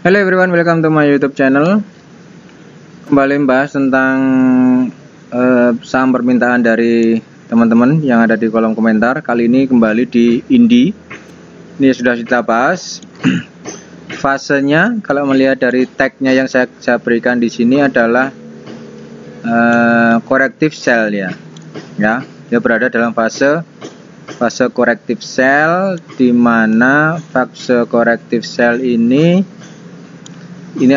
Hello everyone, welcome to my YouTube channel. Kembali membahas tentang saham permintaan dari teman-teman yang ada di kolom komentar. Kali ini kembali di Indi. Ini sudah kita bahas. Fasenya kalau melihat dari tagnya yang saya berikan di sini adalah corrective sell ya. Dia berada dalam fase corrective sell, di mana fase corrective sell ini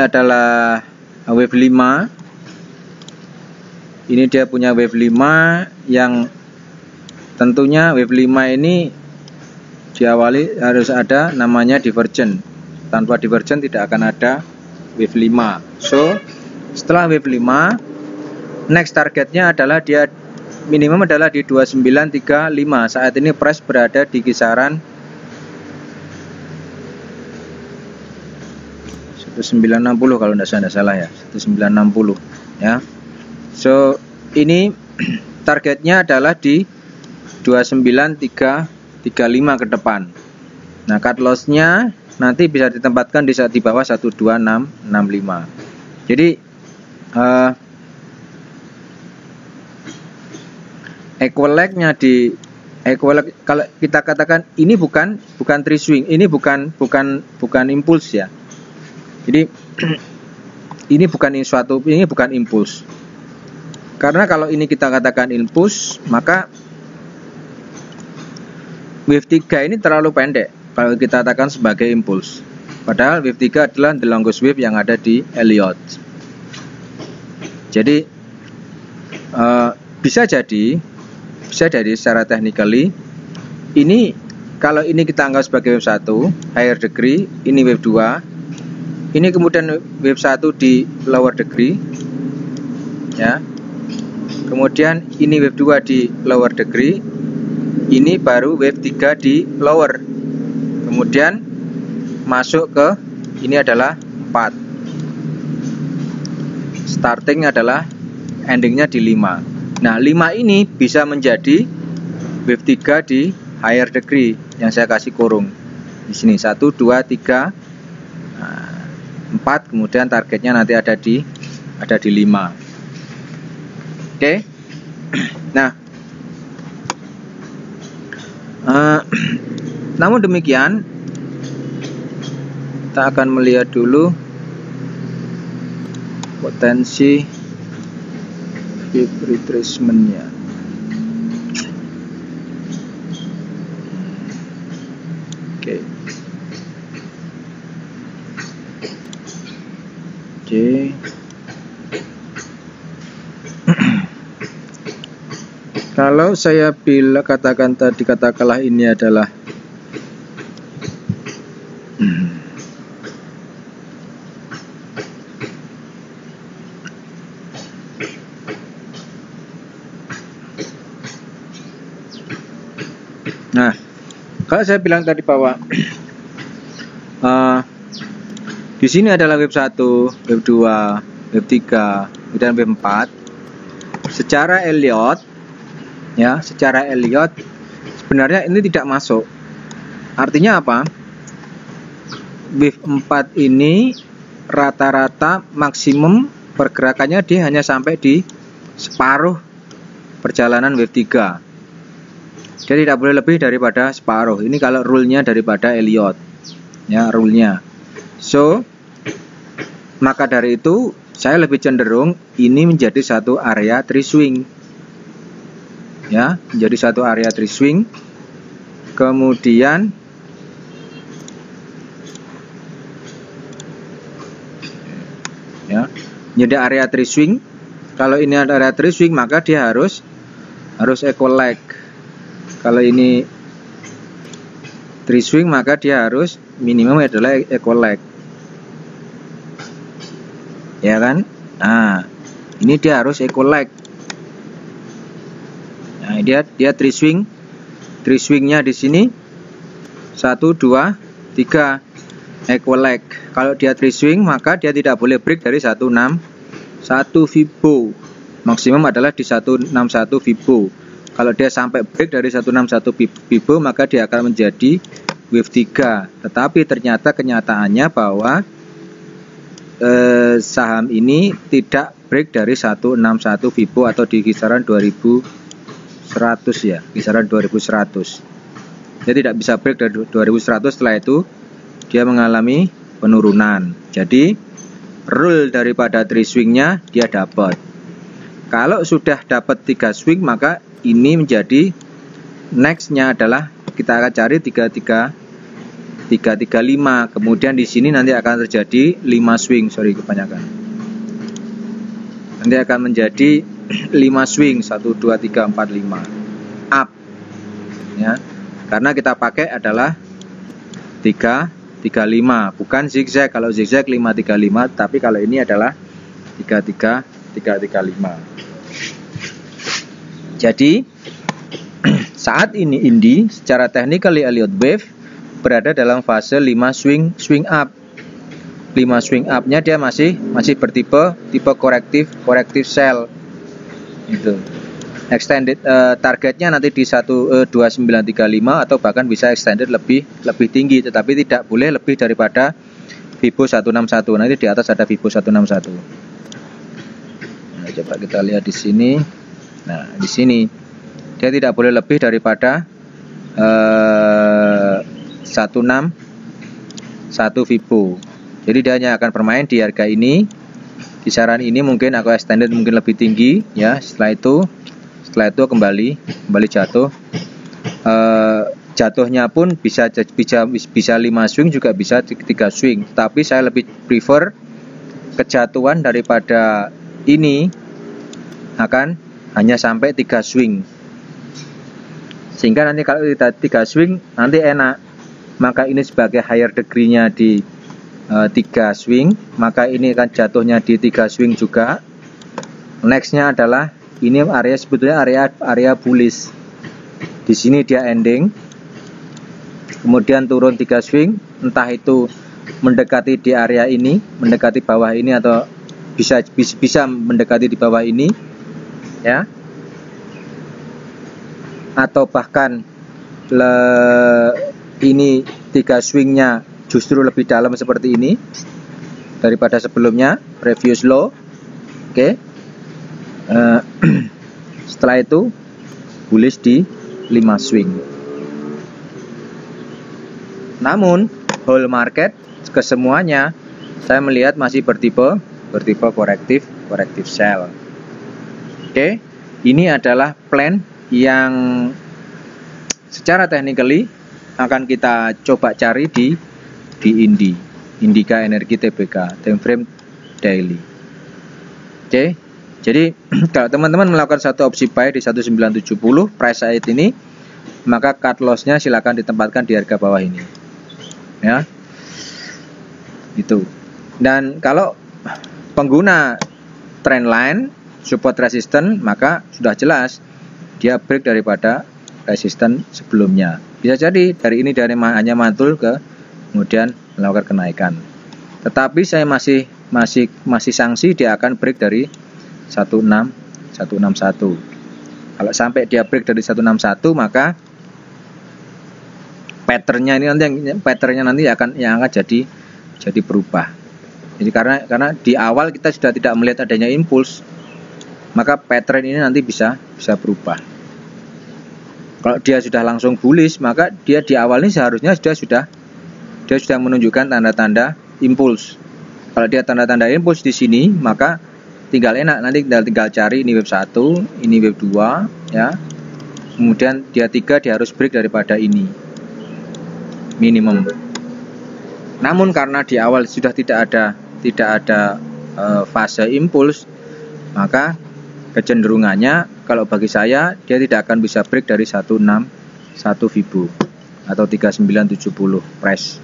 adalah wave 5. Ini dia punya wave 5 yang tentunya wave 5 ini diawali harus ada namanya divergent. Tanpa divergent tidak akan ada wave 5. So, setelah wave 5, next targetnya adalah dia minimum adalah di 2935. Saat ini price berada di kisaran 1960 kalau tidak salah ya, 1960 ya. So ini targetnya adalah di 29335 ke depan. Nah, cut lossnya nanti bisa ditempatkan di bawah 12665. Jadi equal leg-nya di equal leg, kalau kita katakan ini bukan tree swing, ini bukan impuls ya. Jadi ini bukan impuls. Karena kalau ini kita katakan impuls, maka wave 3 ini terlalu pendek kalau kita katakan sebagai impuls. Padahal wave 3 adalah the longest wave yang ada di Elliott. Jadi bisa jadi secara technically ini, kalau ini kita anggap sebagai wave 1 higher degree, ini wave 2. Ini kemudian wave 1 di lower degree ya. Kemudian ini wave 2 di lower degree. Ini baru wave 3 di lower. Kemudian masuk ke ini adalah 4. Starting adalah endingnya di 5. Nah, 5 ini bisa menjadi wave 3 di higher degree yang saya kasih kurung. Di sini 1 2 3 4, kemudian targetnya nanti ada di 5. Oke. Nah, namun demikian kita akan melihat dulu potensi retracement-nya. Oke. Kalau saya katakanlah ini adalah nah, kalau saya bilang tadi bahwa di sini adalah wave 1, wave 2, wave 3, dan wave 4. Secara Elliott sebenarnya ini tidak masuk. Artinya apa? Wave 4 ini rata-rata maksimum pergerakannya dia hanya sampai di separuh perjalanan wave 3. Dia tidak boleh lebih daripada separuh. Ini kalau rule-nya daripada Elliott ya, rule-nya. So, maka dari itu saya lebih cenderung ini menjadi satu area tree swing ya, menjadi satu area tree swing. Kemudian ya, menjadi area tree swing. Kalau ini ada area tree swing, maka dia harus equal leg. Kalau ini tree swing, maka dia harus minimum adalah equal leg ya kan. Nah, ini dia harus equal leg. Nah, dia tree swingnya di sini 1 2 3 equal leg. Kalau dia tree swing, maka dia tidak boleh break dari 161 Fibo. Maksimum adalah di 161 Fibo. Kalau dia sampai break dari 161 Fibo, maka dia akan menjadi wave 3. Tetapi ternyata kenyataannya bahwa saham ini tidak break dari 161 Vibo atau di kisaran 2100 ya, kisaran 2100. Dia tidak bisa break dari 2100, setelah itu dia mengalami penurunan. Jadi rule daripada 3 swingnya dia dapat. Kalau sudah dapat 3 swing, maka ini menjadi nextnya adalah kita akan cari 335. Kemudian di sini nanti akan terjadi 5 swing, kebanyakan. Nanti akan menjadi 5 swing, 1 2 3 4 5 up. Ya. Karena kita pakai adalah 335, bukan zigzag. Kalau zigzag 535, tapi kalau ini adalah 335. Jadi saat ini Indi secara technically Elliott wave berada dalam fase 5 swing up. 5 swing up-nya dia masih bertipe korektif sell. Gitu. Extended targetnya nanti di 2935 atau bahkan bisa extended lebih tinggi, tetapi tidak boleh lebih daripada Vibo 161. Nanti di atas ada Vibo 161. Nah, coba kita lihat di sini. Nah, di sini dia tidak boleh lebih daripada 161 Vibo. Jadi dia hanya akan bermain di harga ini. Kisaran ini mungkin aku extended mungkin lebih tinggi ya. Setelah itu kembali jatuh. Jatuhnya pun bisa 5 swing, juga bisa 3 swing. Tapi saya lebih prefer kejatuhan daripada ini akan hanya sampai 3 swing. Sehingga nanti kalau kita 3 swing nanti enak. Maka ini sebagai higher degree-nya di 3 swing, maka ini akan jatuhnya di 3 swing juga. Nextnya adalah ini area, sebetulnya area bullish. Di sini dia ending, kemudian turun 3 swing, entah itu mendekati di area ini, mendekati bawah ini, atau bisa mendekati di bawah ini, ya, atau bahkan ini 3 swingnya justru lebih dalam seperti ini daripada sebelumnya, previous low. Oke. Setelah itu bullish di 5 swing. Namun whole market kesemuanya saya melihat masih bertipe korektif sell. Oke. Ini adalah plan yang secara technically akan kita coba cari di Indika Energi TBK, time frame daily. Oke. Jadi kalau teman-teman melakukan satu opsi buy di 1970 price saat ini, maka cut loss-nya silakan ditempatkan di harga bawah ini. Ya. Itu. Dan kalau pengguna trend line support resistance, maka sudah jelas dia break daripada resistance sebelumnya. Bisa jadi dari ini hanya mantul ke kemudian melakukan kenaikan. Tetapi saya masih sanksi dia akan break dari 161. Kalau sampai dia break dari 161, maka patternnya nanti akan jadi berubah. Jadi karena di awal kita sudah tidak melihat adanya impuls, maka pattern ini nanti bisa berubah. Kalau dia sudah langsung bullish, maka dia di awal ini seharusnya dia sudah menunjukkan tanda-tanda impuls. Kalau dia tanda-tanda impuls di sini, maka tinggal enak, nanti tinggal cari ini wave 1, ini wave 2, ya. Kemudian dia 3, dia harus break daripada ini minimum. Namun karena di awal sudah tidak ada fase impuls, maka kecenderungannya kalau bagi saya dia tidak akan bisa break dari 161 Vibo atau 3970 price.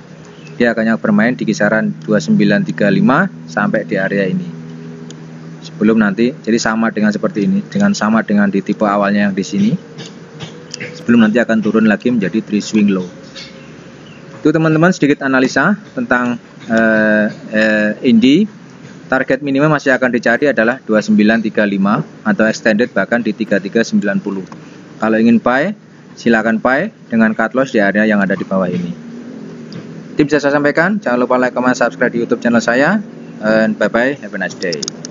Dia akan bermain di kisaran 2935 sampai di area ini. Sebelum nanti, jadi sama dengan seperti ini, sama dengan di tipe awalnya yang di sini. Sebelum nanti akan turun lagi menjadi 3 swing low. Itu teman-teman sedikit analisa tentang Indi. Target minimum masih akan dicari adalah 2935 atau extended bahkan di 3390. Kalau ingin buy, silakan buy dengan cut loss di area yang ada di bawah ini. Itu bisa saya sampaikan. Jangan lupa like, comment, subscribe di YouTube channel saya. and bye bye, have a nice day.